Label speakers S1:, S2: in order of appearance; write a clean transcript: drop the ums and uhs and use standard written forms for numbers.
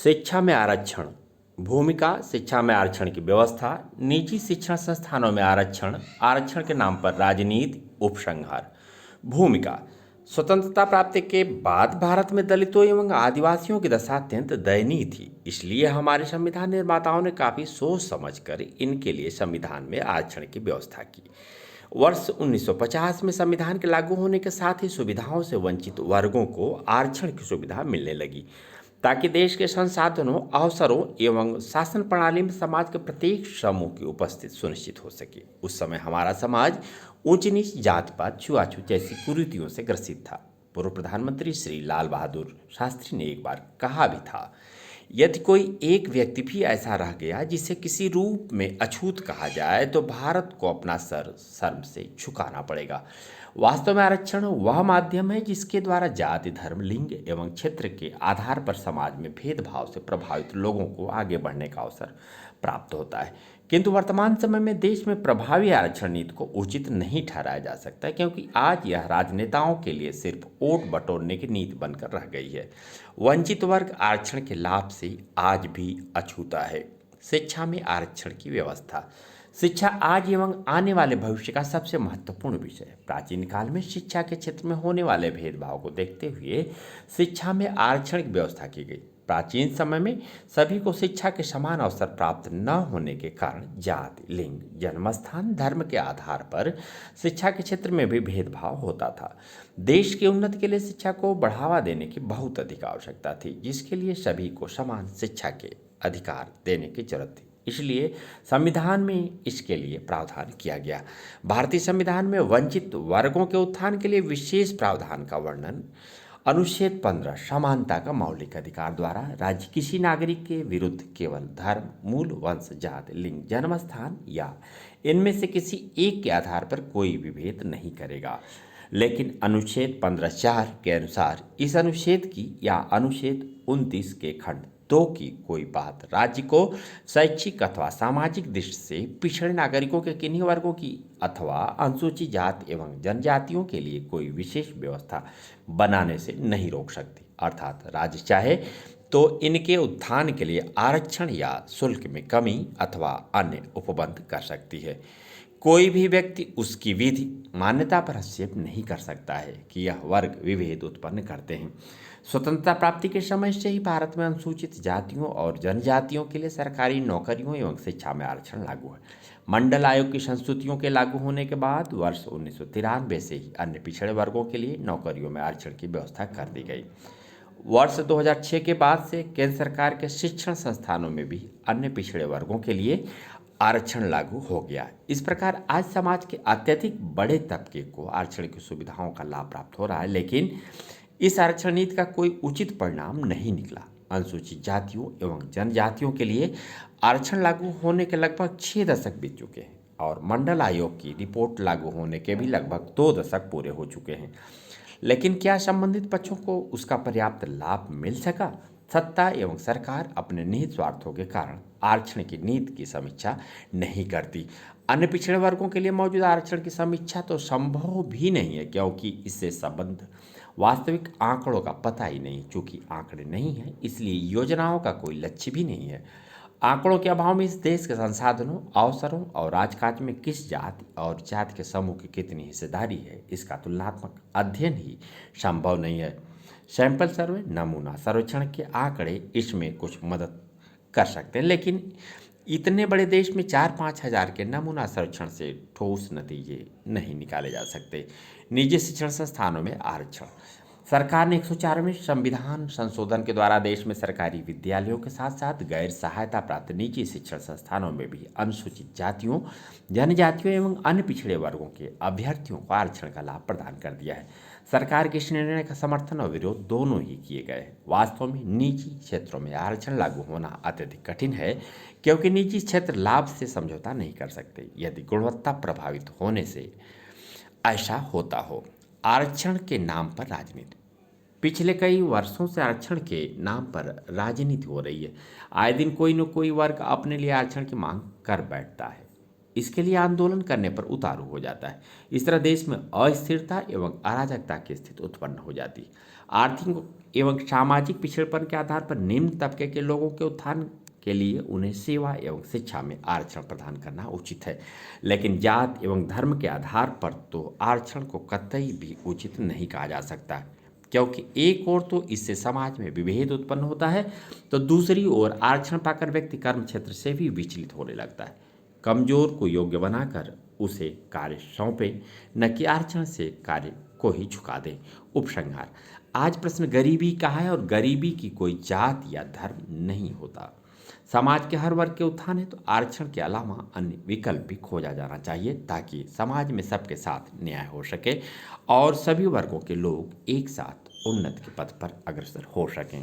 S1: शिक्षा में आरक्षण भूमिका। शिक्षा में आरक्षण की व्यवस्था। निजी शिक्षण संस्थानों में आरक्षण। आरक्षण के नाम पर राजनीति। उपसंहार। भूमिका। स्वतंत्रता प्राप्ति के बाद भारत में दलितों एवं आदिवासियों की दशा अत्यंत दयनीय थी। इसलिए हमारे संविधान निर्माताओं ने काफी सोच समझकर इनके लिए संविधान में आरक्षण की व्यवस्था की। वर्ष 1950 में संविधान के लागू होने के साथ ही सुविधाओं से वंचित वर्गों को आरक्षण की सुविधा मिलने लगी, ताकि देश के संसाधनों, अवसरों एवं शासन प्रणाली में समाज के प्रत्येक समूह की उपस्थिति सुनिश्चित हो सके। उस समय हमारा समाज ऊंच नीच, जात पात, छुआछूत जैसी कुरीतियों से ग्रसित था। पूर्व प्रधानमंत्री श्री लाल बहादुर शास्त्री ने एक बार कहा भी था, यदि कोई एक व्यक्ति भी ऐसा रह गया जिसे किसी रूप में अछूत कहा जाए तो भारत को अपना सर शर्म से झुकाना पड़ेगा। वास्तव में आरक्षण वह माध्यम है जिसके द्वारा जाति, धर्म, लिंग एवं क्षेत्र के आधार पर समाज में भेदभाव से प्रभावित लोगों को आगे बढ़ने का अवसर प्राप्त होता है। किंतु वर्तमान समय में देश में प्रभावी आरक्षण नीति को उचित नहीं ठहराया जा सकता, क्योंकि आज यह राजनेताओं के लिए सिर्फ वोट बटोरने की नीति बनकर रह गई है। वंचित वर्ग आरक्षण के लाभ से आज भी अछूता है। शिक्षा में आरक्षण की व्यवस्था। शिक्षा आज एवं आने वाले भविष्य का सबसे महत्वपूर्ण विषय है। प्राचीन काल में शिक्षा के क्षेत्र में होने वाले भेदभाव को देखते हुए शिक्षा में आरक्षण की व्यवस्था की गई। प्राचीन समय में सभी को शिक्षा के समान अवसर प्राप्त न होने के कारण जाति, लिंग, जन्मस्थान, धर्म के आधार पर शिक्षा के क्षेत्र में भी भेदभाव होता था। देश की उन्नति के लिए शिक्षा को बढ़ावा देने की बहुत अधिक आवश्यकता थी, जिसके लिए सभी को समान शिक्षा के अधिकार देने की जरूरत थी। इसलिए संविधान में इसके लिए प्रावधान किया गया। भारतीय संविधान में वंचित वर्गों के उत्थान के लिए विशेष प्रावधान का वर्णन अनुच्छेद 15 समानता का मौलिक अधिकार द्वारा राज्य किसी नागरिक के विरुद्ध केवल धर्म, मूल, वंश, जाति, लिंग, जन्मस्थान या इनमें से किसी एक के आधार पर कोई भी भेद नहीं करेगा। लेकिन अनुच्छेद 15(4) के अनुसार इस अनुच्छेद की या अनुच्छेद 29 के खंड 2 की कोई बात राज्य को शैक्षिक अथवा सामाजिक दृष्टि से पिछड़े नागरिकों के किन्हीं वर्गों की अथवा अनुसूचित जाति एवं जनजातियों के लिए कोई विशेष व्यवस्था बनाने से नहीं रोक सकती। अर्थात राज्य चाहे तो इनके उत्थान के लिए आरक्षण या शुल्क में कमी अथवा अन्य उपबंध कर सकती है। कोई भी व्यक्ति उसकी विधि मान्यता पर हस्तक्षेप नहीं कर सकता है कि यह वर्ग विभेद उत्पन्न करते हैं। स्वतंत्रता प्राप्ति के समय से ही भारत में अनुसूचित जातियों और जनजातियों के लिए सरकारी नौकरियों एवं शिक्षा में आरक्षण लागू है। मंडल आयोग की संस्तुतियों के लागू होने के बाद वर्ष 1993 से ही अन्य पिछड़े वर्गों के लिए नौकरियों में आरक्षण की व्यवस्था कर दी गई। वर्ष 2006 के बाद से केंद्र सरकार के शिक्षण संस्थानों में भी अन्य पिछड़े वर्गों के लिए आरक्षण लागू हो गया। इस प्रकार आज समाज के अत्यधिक बड़े तबके को आरक्षण की सुविधाओं का लाभ प्राप्त हो रहा है, लेकिन इस आरक्षण नीति का कोई उचित परिणाम नहीं निकला। अनुसूचित जातियों एवं जनजातियों के लिए आरक्षण लागू होने के लगभग 6 दशक बीत चुके हैं और मंडल आयोग की रिपोर्ट लागू होने के भी लगभग 2 दशक पूरे हो चुके हैं, लेकिन क्या संबंधित पक्षों को उसका पर्याप्त लाभ मिल सका? सत्ता एवं सरकार अपने निहित स्वार्थों के कारण आरक्षण की नीति की समीक्षा नहीं करती। अन्य पिछड़े वर्गों के लिए मौजूदा आरक्षण की समीक्षा तो संभव भी नहीं है, क्योंकि इससे संबंध वास्तविक आंकड़ों का पता ही नहीं। चूंकि आंकड़े नहीं हैं, इसलिए योजनाओं का कोई लक्ष्य भी नहीं है। आंकड़ों के अभाव में इस देश के संसाधनों, अवसरों और राजकाज में किस जाति और जाति के समूह की कितनी हिस्सेदारी है, इसका तुलनात्मक अध्ययन ही संभव नहीं है। सैंपल सर्वे, नमूना सर्वेक्षण के आंकड़े इसमें कुछ मदद कर सकते हैं, लेकिन इतने बड़े देश में 4-5 हज़ार के नमूना सर्वेक्षण से ठोस नतीजे नहीं निकाले जा सकते। निजी शिक्षण संस्थानों में आरक्षण। सरकार ने 104वें संविधान संशोधन के द्वारा देश में सरकारी विद्यालयों के साथ साथ गैर सहायता प्राप्त निजी शिक्षण संस्थानों में भी अनुसूचित जातियों, जनजातियों एवं अन्य पिछड़े वर्गों के अभ्यर्थियों को आरक्षण का लाभ प्रदान कर दिया है। सरकार के इस निर्णय का समर्थन और विरोध दोनों ही किए गए हैं। वास्तव में निजी क्षेत्रों में आरक्षण लागू होना अत्यधिक कठिन है, क्योंकि निजी क्षेत्र लाभ से समझौता नहीं कर सकते यदि गुणवत्ता प्रभावित होने से ऐसा होता हो। आरक्षण के नाम पर राजनीति। पिछले कई वर्षों से आरक्षण के नाम पर राजनीति हो रही है। आए दिन कोई न कोई वर्ग अपने लिए आरक्षण की मांग कर बैठता है, इसके लिए आंदोलन करने पर उतारू हो जाता है। इस तरह देश में अस्थिरता एवं अराजकता की स्थिति उत्पन्न हो जाती है। आर्थिक एवं सामाजिक पिछड़ेपन के आधार पर निम्न तबके के लोगों के उत्थान के लिए उन्हें सेवा एवं शिक्षा में आरक्षण प्रदान करना उचित है, लेकिन जात एवं धर्म के आधार पर तो आरक्षण को कतई भी उचित नहीं कहा जा सकता, क्योंकि एक ओर तो इससे समाज में विभेद उत्पन्न होता है, तो दूसरी ओर आरक्षण पाकर व्यक्ति कर्म क्षेत्र से भी विचलित होने लगता है। कमजोर को योग्य बनाकर उसे कार्य सौंपे, न कि आरक्षण से कार्य को ही झुका दे। उपसंहार। आज प्रश्न गरीबी का है और गरीबी की कोई जात या धर्म नहीं होता। समाज के हर वर्ग के उत्थान है तो आरक्षण के अलावा अन्य विकल्प भी खोजा जाना चाहिए, ताकि समाज में सबके साथ न्याय हो सके और सभी वर्गों के लोग एक साथ उन्नति के पथ पर अग्रसर हो सकें।